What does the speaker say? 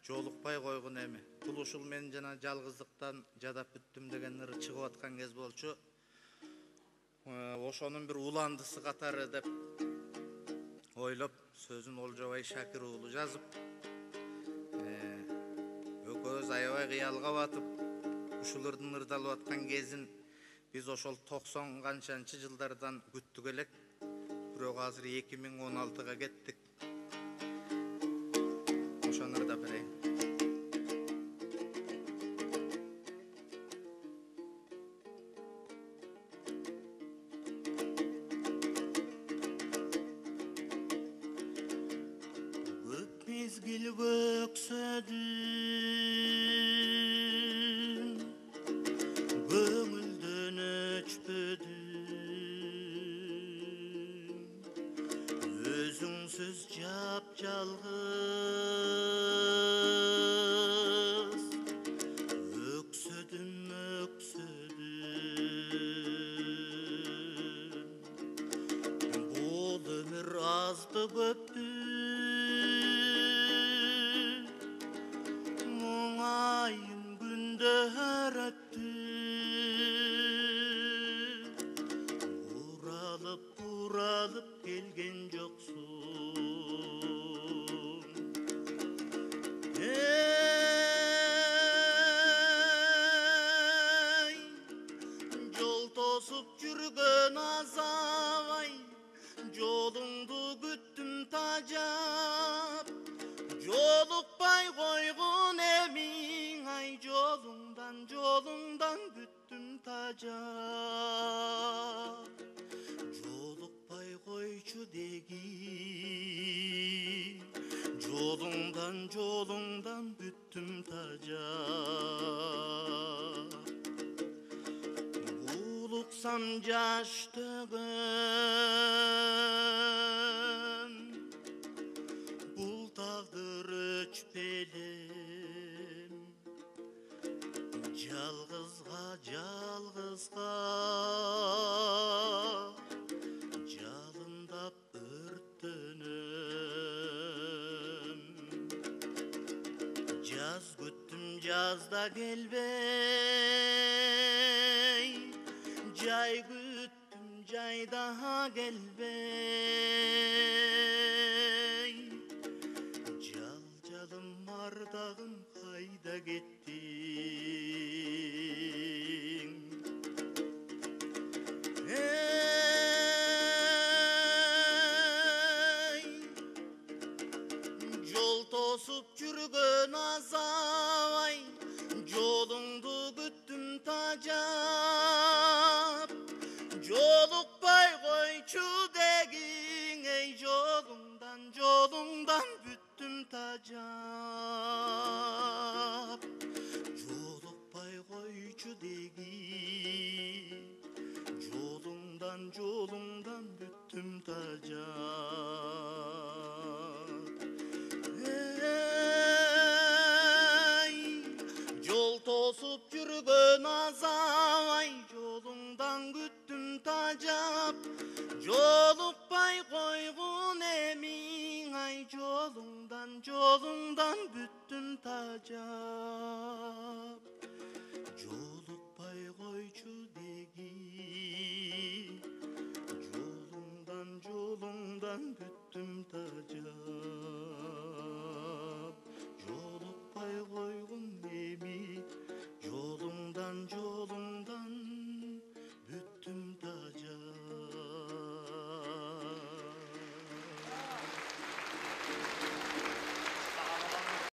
жолукпай койгон эми. Бул ушул мен жана жалгыздыктан жадап бүттүм деген ыры чыгып аткан кез болчу. Ошонун бир уландысы катары деп ойлоп, сөзүн Олжобай Шакир уулу жазып, экөөбүз аябай кыялга батып, ушулардын ырдалып аткан кезин биз ошол 90 канчанчы жылдардан күттүк элек. Бирок азыр 2016га кеттик. Ошону ырдап берейин. Көп мезгил көксөдүм, көңүлдөн өчпөдүм, өзүңсүз жап-жалгыз өксөдүм. Бул өмүр азбы көппү, мұңайым күндер өттү, уралып келген жоксуң. Эй, жол тосуп жүргөн азабай, жолуңду күттүм тажап, жолукпай койгон эмиң ай, жолуңдан бүттүм тажап. Жолукпай койчу деги, жолуңдан бүттүм тажап. Булуксам жаш төгөн, бул тагдыр өчпелем, жалгызга жалындап өрттөнөм. Жаз күттүм, жазда келбей, жай күттүм, жайда келбей. Жалым ардагым кайда кеттиң? Эй, жол тосуп жүргөн азабай, жолуңду күттүм тажап, жолукпай койчу дегиң эй, жолуңдан бүттүм тажап. Жолукпай койчу деги, жолуңдан бүттүм тажап. Эй, жол тосуп жүргөн азабай, жолуңдан күттүм тажап, жолукпай койгон эмиң ай, жолуңдан бүттүм тажап. Жолукпай койчу деги, жолуңдан бүттүм тажап.